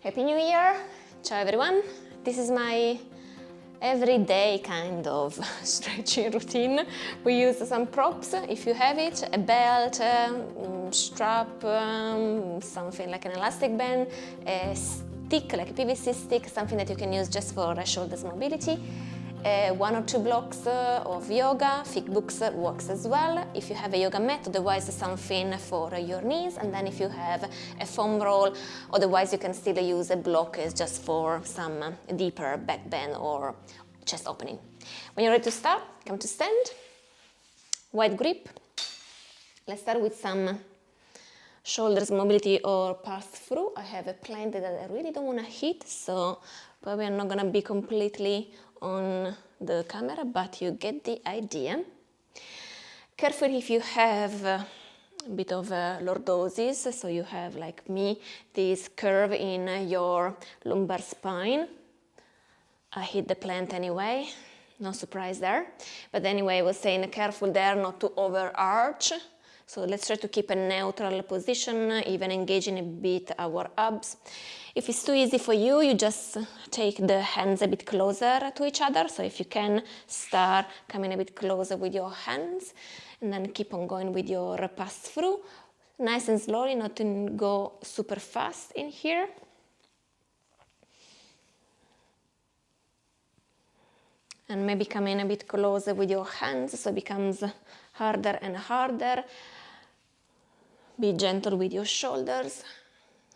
Happy New Year! Ciao everyone! This is my everyday kind of stretching routine. We use some props if you have it, a belt, strap, something like an elastic band, a stick like a PVC stick, something that you can use just for shoulders mobility. One or two blocks of yoga, thick books works as well. If you have a yoga mat, otherwise something for your knees, and then if you have a foam roll, otherwise you can still use a block just for some deeper back bend or chest opening. When you're ready to start, come to stand, wide grip. Let's start with some shoulders mobility or pass through. I have a plank that I really don't want to hit, so probably I'm not going to be completely on the camera, but you get the idea. Careful if you have a bit of lordosis, so you have, like me, this curve in your lumbar spine. I hit the plant anyway, no surprise there. But anyway, I was saying careful there not to overarch. So let's try to keep a neutral position, even engaging a bit our abs. If it's too easy for you, you just take the hands a bit closer to each other. So if you can, start coming a bit closer with your hands and then keep on going with your pass through. Nice and slowly, not to go super fast in here. And maybe come in a bit closer with your hands, so it becomes harder and harder. Be gentle with your shoulders.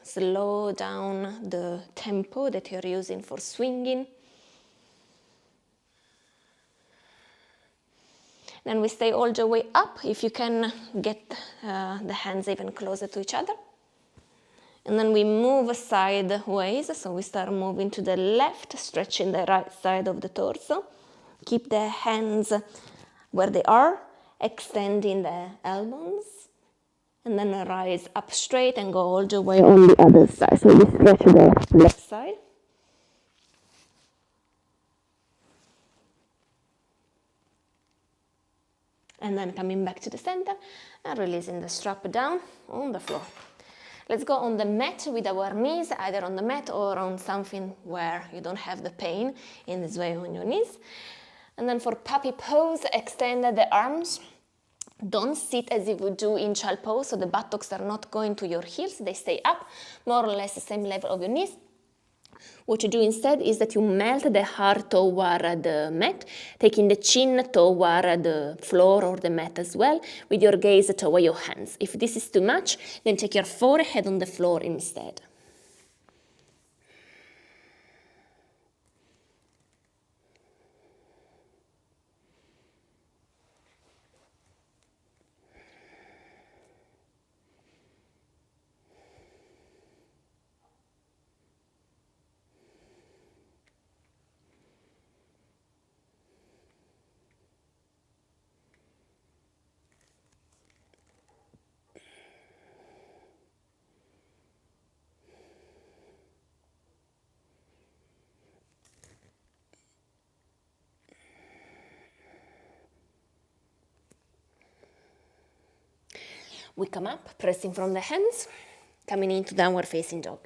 Slow down the tempo that you're using for swinging. Then we stay all the way up. If you can, get the hands even closer to each other. And then we move sideways, so we start moving to the left, stretching the right side of the torso. Keep the hands where they are, extending the elbows. And then rise up straight and go all the way on the other side. So we stretch the left side. And then coming back to the center and releasing the strap down on the floor. Let's go on the mat with our knees, either on the mat or on something where you don't have the pain, in this way on your knees. And then for puppy pose, extend the arms. Don't sit as you would do in child pose, so the buttocks are not going to your heels, they stay up, more or less the same level of your knees. What you do instead is that you melt the heart toward the mat, taking the chin toward the floor or the mat as well, with your gaze toward your hands. If this is too much, then take your forehead on the floor instead. We come up, pressing from the hands, coming into downward facing dog.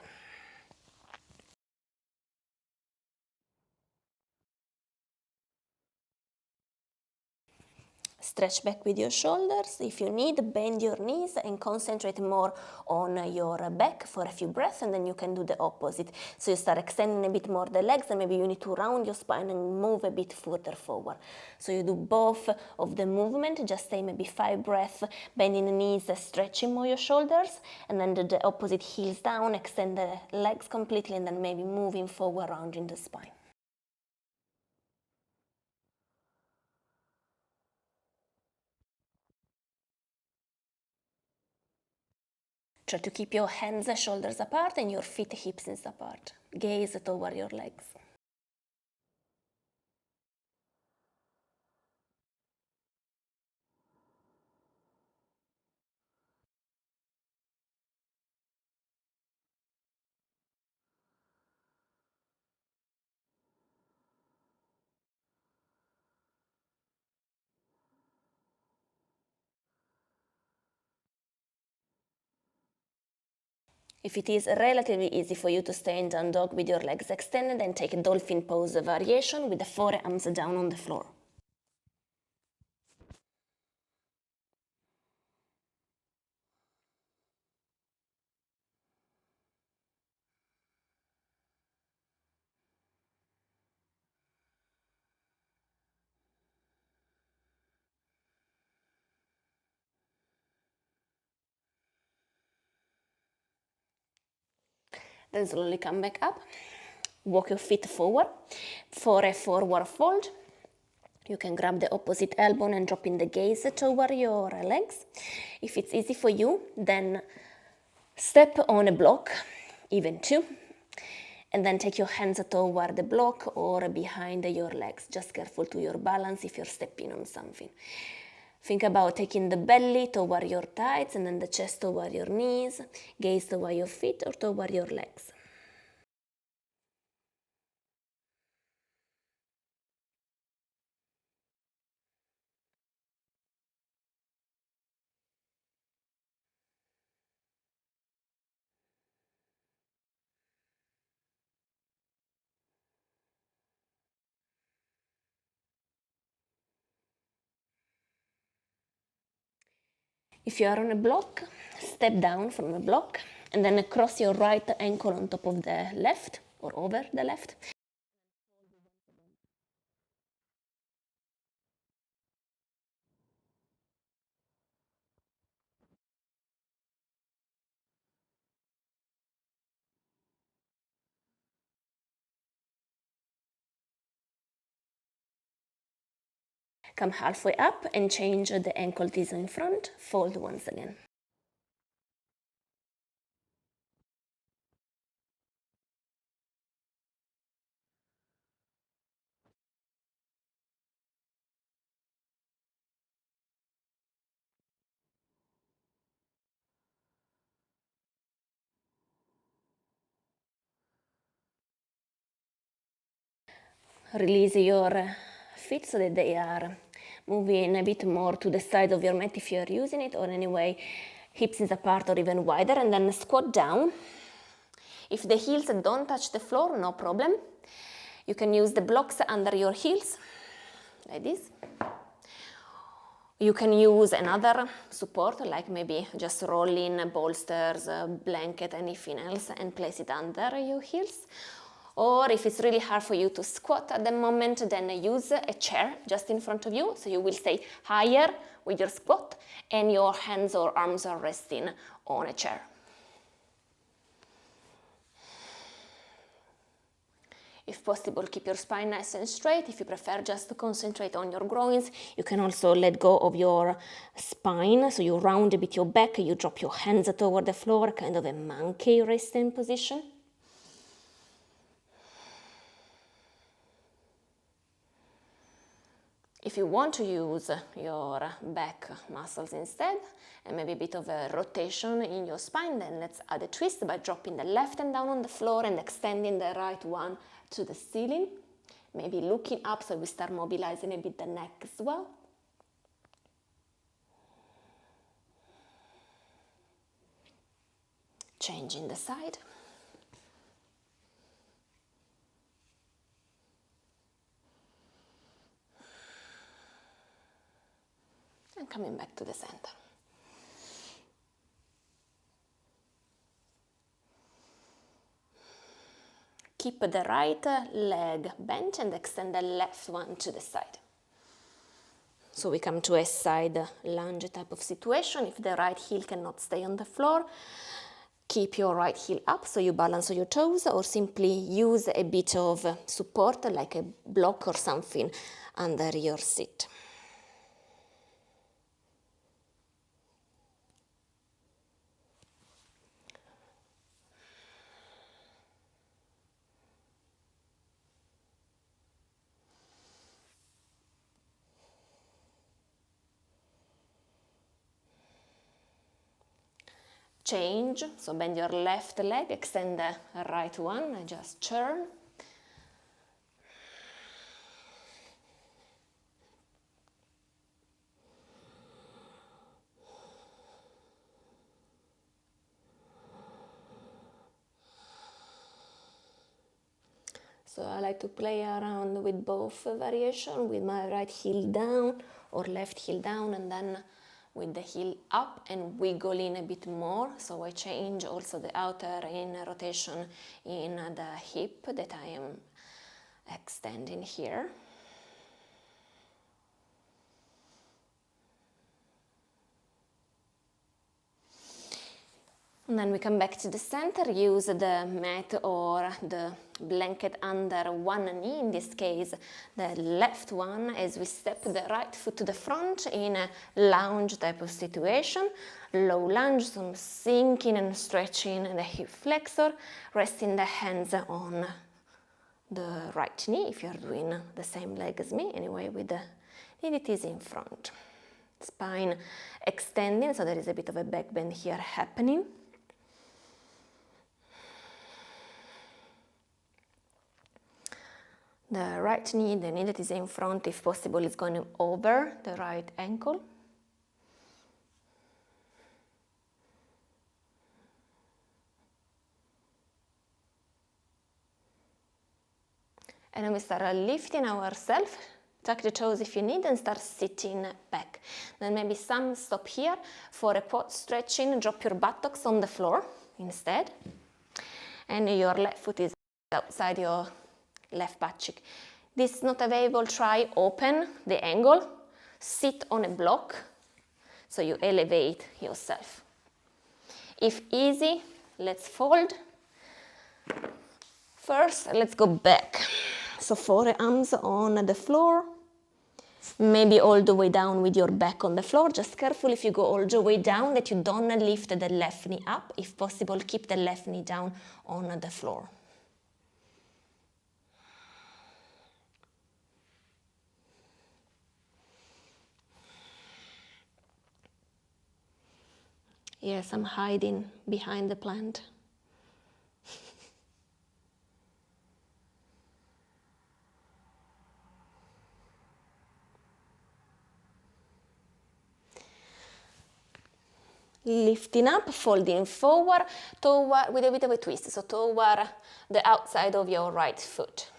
Stretch back with your shoulders. If you need, bend your knees and concentrate more on your back for a few breaths, and then you can do the opposite. So you start extending a bit more the legs, and maybe you need to round your spine and move a bit further forward. So you do both of the movement, just stay maybe 5 breaths, bending the knees, stretching more your shoulders, and then do the opposite, heels down, extend the legs completely, and then maybe moving forward, rounding the spine. Try to keep your hands and shoulders apart and your feet, hips apart. Gaze toward your legs. If it is relatively easy for you to stay in down dog with your legs extended, then take a dolphin pose variation with the forearms down on the floor. Then slowly come back up. Walk your feet forward for a forward fold. You can grab the opposite elbow and drop in the gaze toward your legs. If it's easy for you, then step on a block, even two, and then take your hands toward the block or behind your legs. Just careful to your balance if you're stepping on something. Think about taking the belly toward your thighs and then the chest toward your knees, gaze toward your feet or toward your legs. If you are on a block, step down from a block and then cross your right ankle on top of the left or over the left. Come halfway up and change the ankle tees in front, fold once again. Release your feet so that they are moving a bit more to the side of your mat if you are using it, or anyway, hips is apart or even wider, and then squat down. If the heels don't touch the floor, no problem. You can use the blocks under your heels, like this. You can use another support, like maybe just rolling bolsters, blanket, anything else, and place it under your heels. Or if it's really hard for you to squat at the moment, then use a chair just in front of you, so you will stay higher with your squat and your hands or arms are resting on a chair. If possible, keep your spine nice and straight. If you prefer just to concentrate on your groins, you can also let go of your spine. So you round a bit your back, you drop your hands toward the floor, kind of a monkey resting position. If you want to use your back muscles instead, and maybe a bit of a rotation in your spine, then let's add a twist by dropping the left hand down on the floor and extending the right one to the ceiling. Maybe looking up, so we start mobilizing a bit the neck as well. Changing the side. And coming back to the center. Keep the right leg bent and extend the left one to the side. So we come to a side lunge type of situation. If the right heel cannot stay on the floor, keep your right heel up so you balance on your toes, or simply use a bit of support like a block or something under your seat. Change, so bend your left leg, extend the right one, and just turn. So I like to play around with both variation, with my right heel down or left heel down, and then with the heel up and wiggle in a bit more. So I change also the outer inner rotation in the hip that I am extending here. And then we come back to the center, use the mat or the blanket under one knee, in this case the left one, as we step the right foot to the front in a lunge type of situation. Low lunge, so sinking and stretching the hip flexor, resting the hands on the right knee if you're doing the same leg as me, anyway, with the DDTs in front. Spine extending, so there is a bit of a back bend here happening. The right knee, the knee that is in front, if possible, is going over the right ankle. And then we start lifting ourselves, tuck the toes if you need, and start sitting back. Then maybe some stop here for a quad stretching, drop your buttocks on the floor instead. And your left foot is outside your left butt cheek. This is not available, try open the angle, sit on a block, so you elevate yourself. If easy, let's fold. First, let's go back. So forearms on the floor, maybe all the way down with your back on the floor. Just careful if you go all the way down that you don't lift the left knee up. If possible, keep the left knee down on the floor. Yes, I'm hiding behind the plant. Lifting up, folding forward, toward, with a bit of a twist, so toward the outside of your right foot.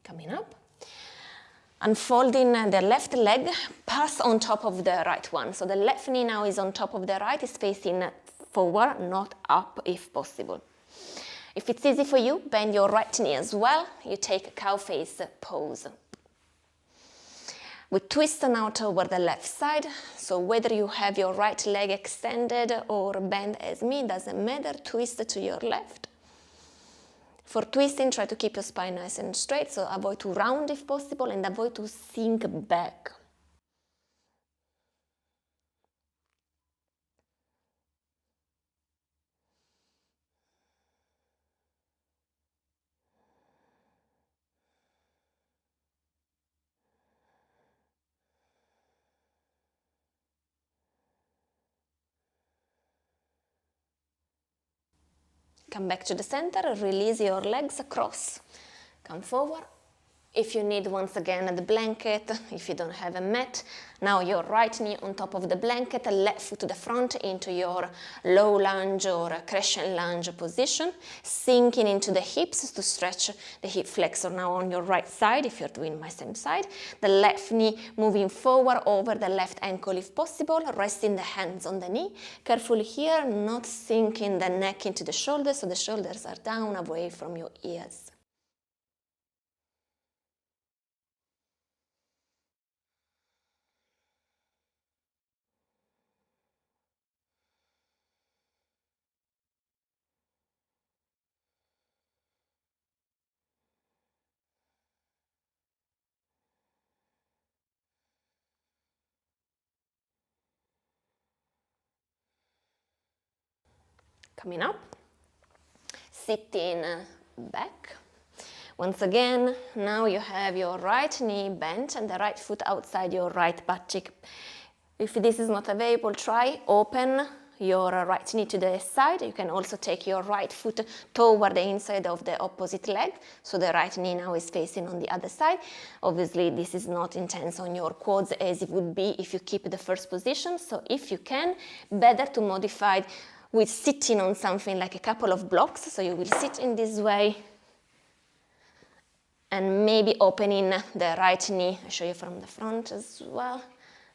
Coming up. Unfolding the left leg, pass on top of the right one. So the left knee now is on top of the right, is facing forward, not up if possible. If it's easy for you, bend your right knee as well. You take a cow face pose. We twist now toward the left side. So whether you have your right leg extended or bent as me, doesn't matter, twist to your left. For twisting, try to keep your spine nice and straight, so avoid to round if possible and avoid to sink back. Come back to the center, release your legs across. Come forward. If you need, once again, the blanket, if you don't have a mat, now your right knee on top of the blanket, left foot to the front into your low lunge or crescent lunge position, sinking into the hips to stretch the hip flexor now on your right side, if you're doing my same side. The left knee moving forward over the left ankle if possible, resting the hands on the knee. Careful here, not sinking the neck into the shoulders, so the shoulders are down away from your ears. Coming up, sitting back. Once again, now you have your right knee bent and the right foot outside your right butt cheek. If this is not available, try open your right knee to the side. You can also take your right foot toward the inside of the opposite leg, so the right knee now is facing on the other side. Obviously, this is not intense on your quads as it would be if you keep the first position, so if you can, better to modify with sitting on something like a couple of blocks. So you will sit in this way and maybe opening the right knee. I'll show you from the front as well.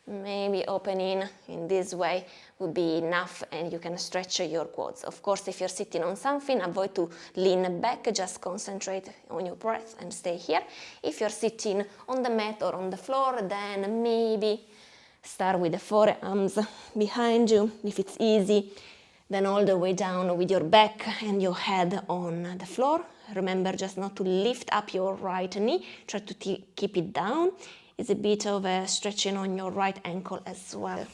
Maybe opening in this way would be enough and you can stretch your quads. Of course, if you're sitting on something, avoid to lean back, just concentrate on your breath and stay here. If you're sitting on the mat or on the floor, then maybe start with the forearms behind you, if it's easy, then all the way down with your back and your head on the floor. Remember just not to lift up your right knee, try to keep it down. It's a bit of a stretching on your right ankle as well.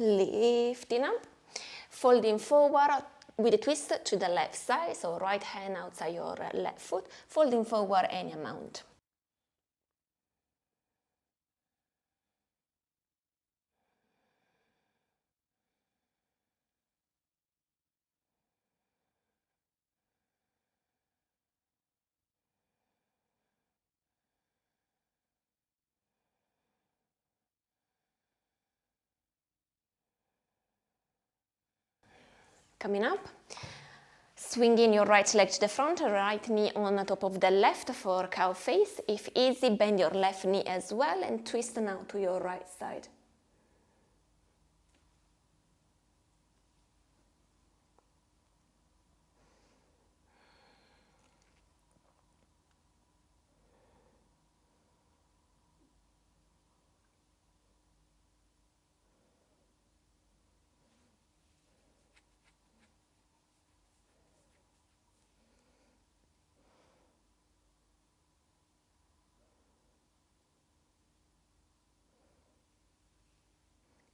Lifting up, folding forward with a twist to the left side, so right hand outside your left foot, folding forward any amount. Coming up, swinging your right leg to the front, right knee on the top of the left for cow face. If easy, bend your left knee as well and twist now to your right side.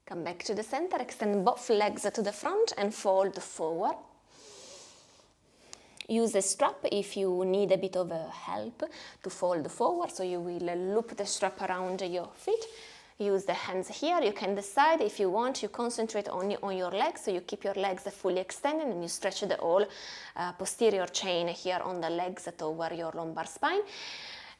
Come back to the center, extend both legs to the front and fold forward. Use a strap if you need a bit of help to fold forward, so you will loop the strap around your feet. Use the hands here. You can decide if you want, you concentrate only on your legs, so you keep your legs fully extended and you stretch the whole posterior chain here on the legs toward your lumbar spine.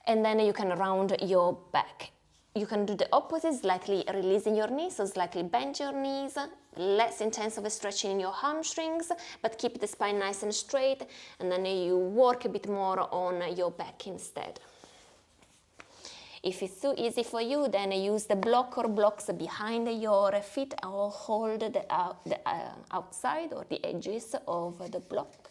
And then you can round your back. You can do the opposite, slightly releasing your knees, so slightly bend your knees, less intense of a stretching in your hamstrings, but keep the spine nice and straight, and then you work a bit more on your back instead. If it's too easy for you, then use the block or blocks behind your feet or hold the outside or the edges of the block.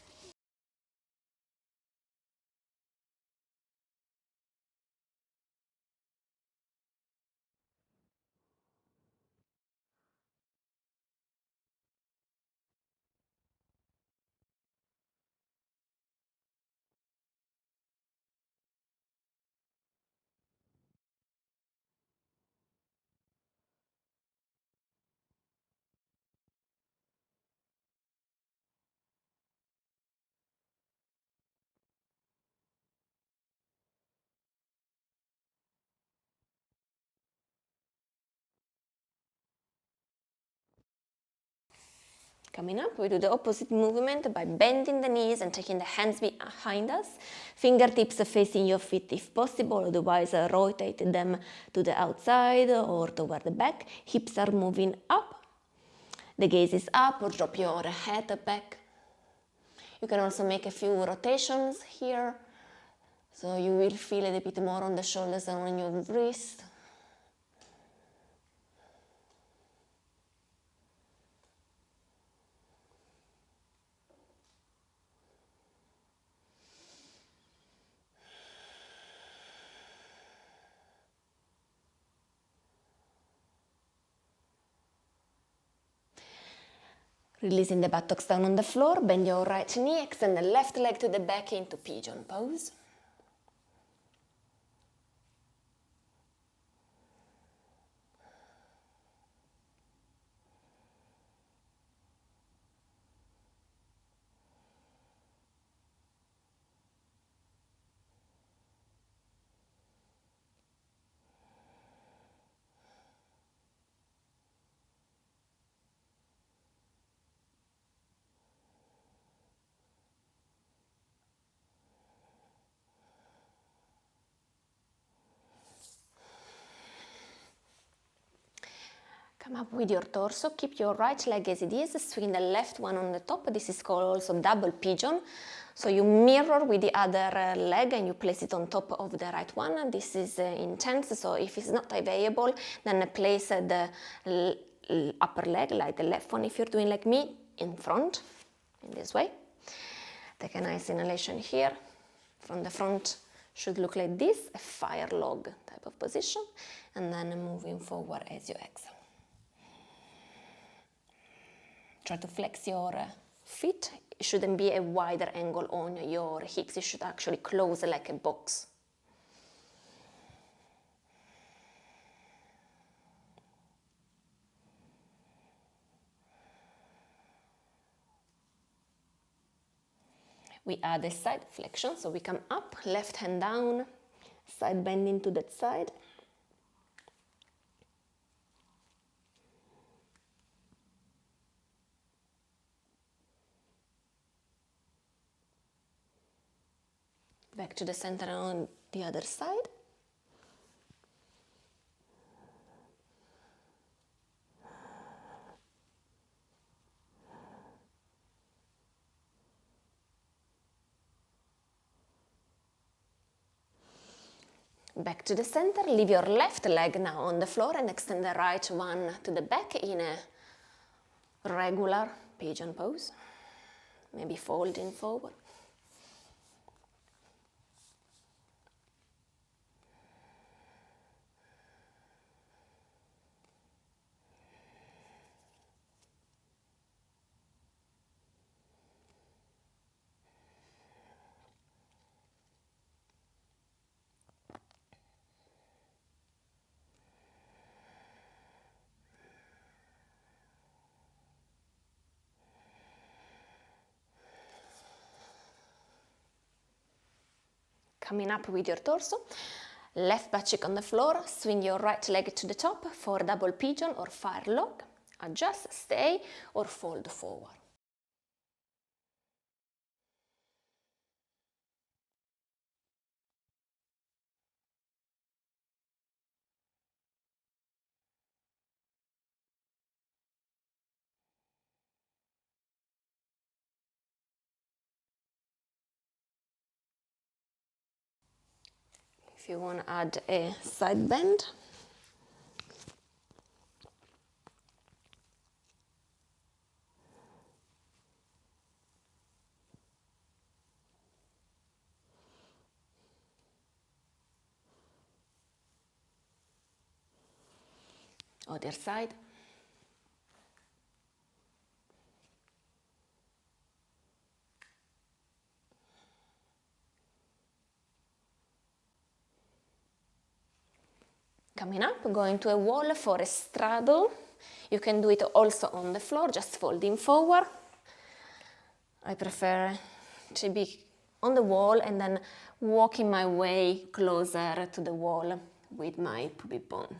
Coming up, we do the opposite movement by bending the knees and taking the hands behind us. Fingertips facing your feet if possible, otherwise rotate them to the outside or toward the back. Hips are moving up. The gaze is up, or drop your head back. You can also make a few rotations here, so you will feel it a bit more on the shoulders and on your wrist. Releasing the buttocks down on the floor, bend your right knee, extend the left leg to the back into pigeon pose. Come up with your torso, keep your right leg as it is, swing the left one on the top. This is called also double pigeon. So you mirror with the other leg and you place it on top of the right one. This is intense, so if it's not available, then place the upper leg, like the left one if you're doing like me, in front, in this way. Take a nice inhalation here. From the front should look like this, a fire log type of position, and then moving forward as you exhale. Try to flex your feet. It shouldn't be a wider angle on your hips. It should actually close like a box. We add a side flexion, so we come up, left hand down, side bending to that side. Back to the center on the other side. Back to the center, leave your left leg now on the floor and extend the right one to the back in a regular pigeon pose, maybe folding forward. Coming up with your torso, left butt cheek on the floor, swing your right leg to the top for double pigeon or fire log. Adjust, stay, or fold forward. If you want to add a side bend, other side. Coming up, going to a wall for a straddle. You can do it also on the floor, just folding forward. I prefer to be on the wall and then walking my way closer to the wall with my pubic bone.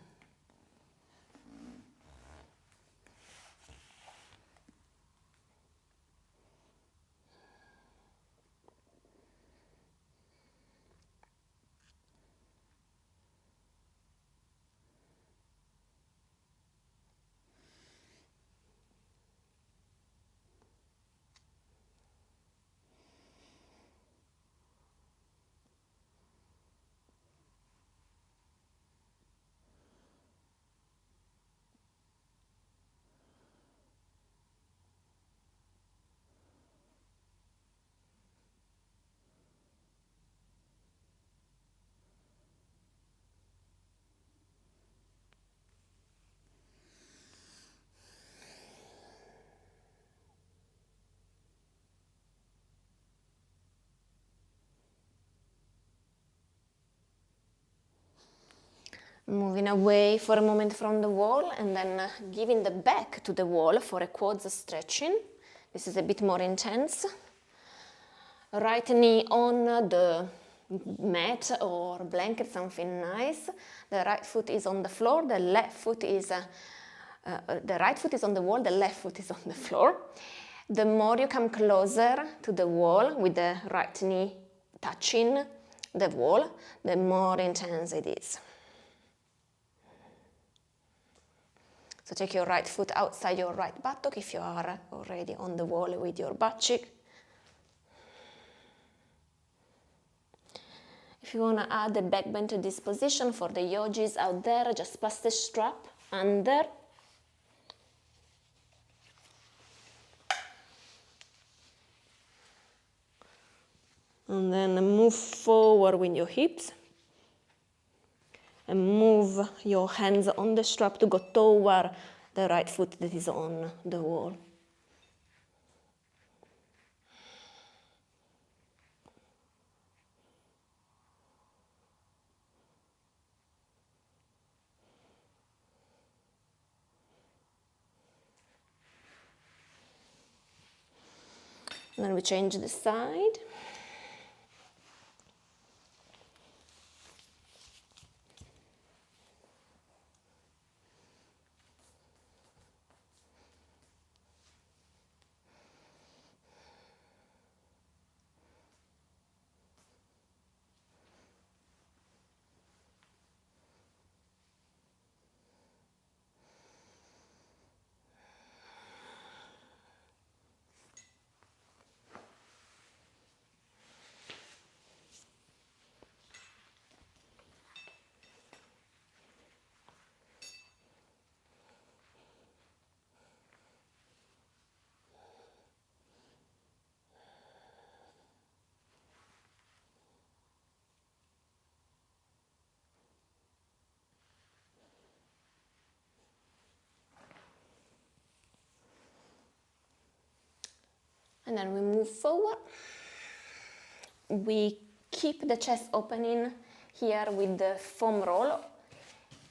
Moving away for a moment from the wall and then giving the back to the wall for a quads stretching. This is a bit more intense. Right knee on the mat or blanket, something nice. The right foot is on the floor, the left foot is the right foot is on the wall, the left foot is on the floor. The more you come closer to the wall with the right knee touching the wall, the more intense it is. So take your right foot outside your right buttock if you are already on the wall with your butt cheek. If you want to add the back bend to this position for the yogis out there, just pass the strap under. And then move forward with your hips. And move your hands on the strap to go toward the right foot that is on the wall. And then we change the side. And then we move forward. We keep the chest opening here with the foam roll.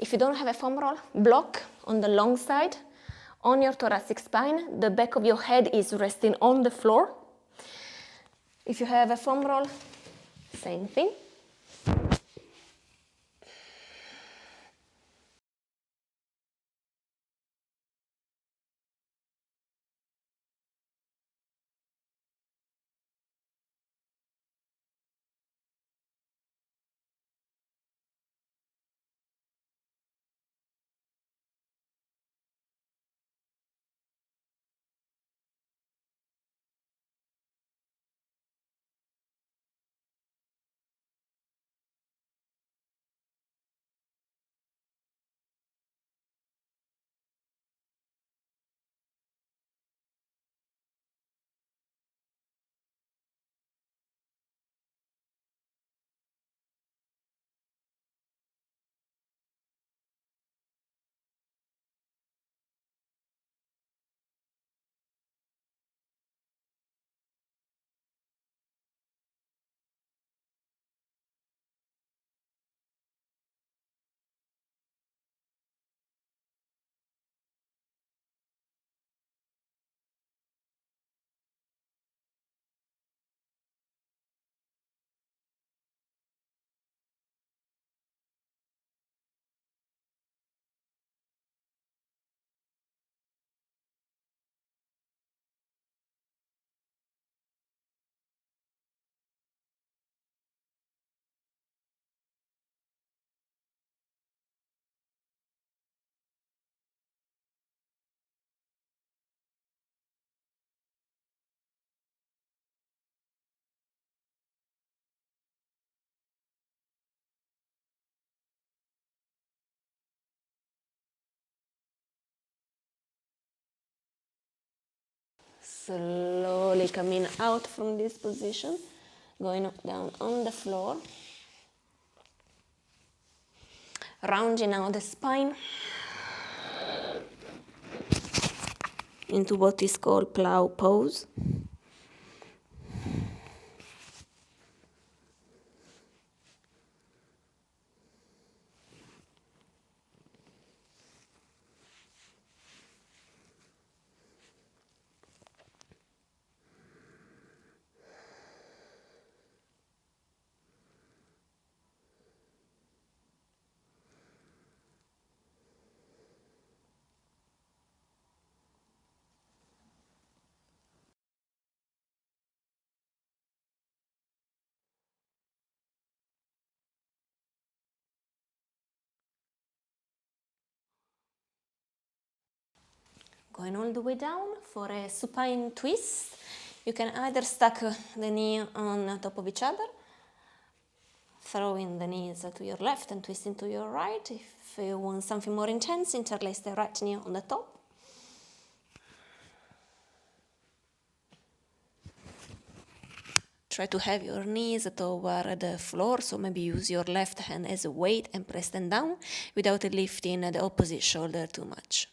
If you don't have a foam roll, block on the long side on your thoracic spine. The back of your head is resting on the floor. If you have a foam roll, same thing. Slowly coming out from this position, going down on the floor, rounding out the spine into what is called plow pose. Going all the way down for a supine twist. You can either stack the knee on top of each other, throwing the knees to your left and twisting to your right. If you want something more intense, interlace the right knee on the top. Try to have your knees toward the floor, so maybe use your left hand as a weight and press them down without lifting the opposite shoulder too much.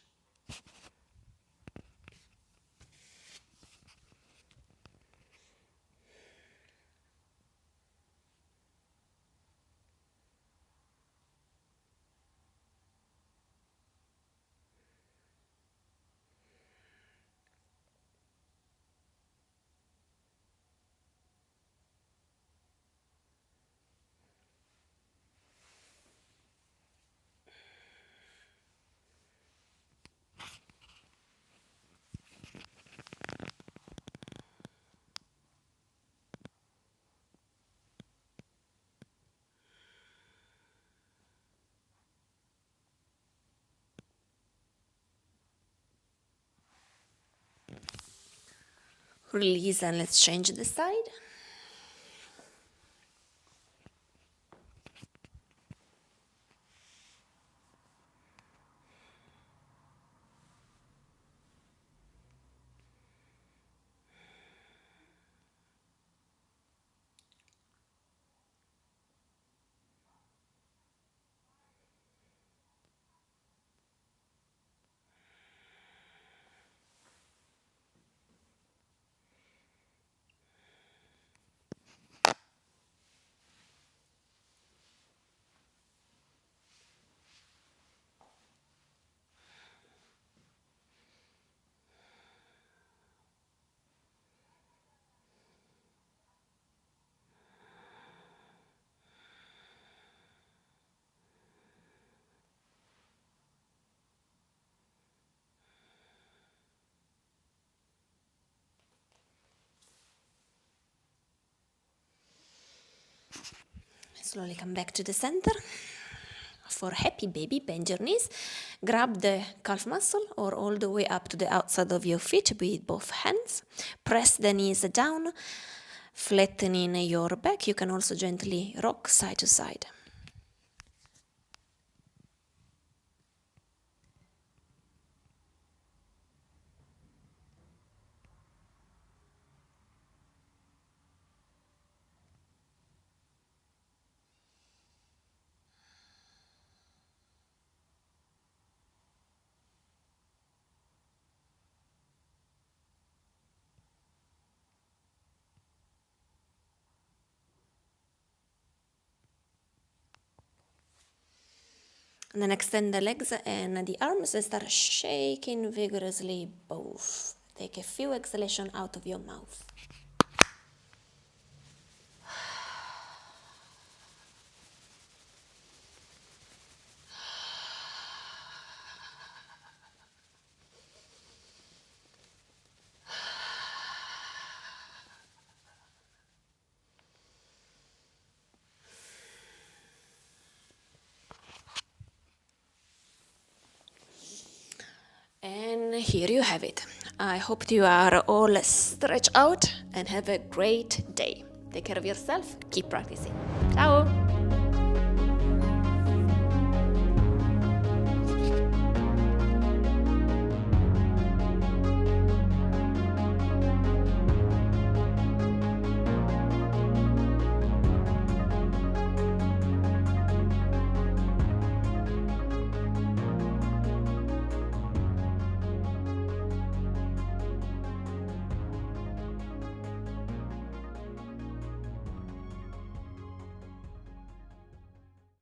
Release and let's change the side. Slowly come back to the center. For happy baby, bend your knees, grab the calf muscle or all the way up to the outside of your feet with both hands. Press the knees down, flattening your back. You can also gently rock side to side. And then extend the legs and the arms and start shaking vigorously both. Take a few exhalations out of your mouth. And here you have it. I hope you are all stretched out and have a great day. Take care of yourself. Keep practicing. Ciao!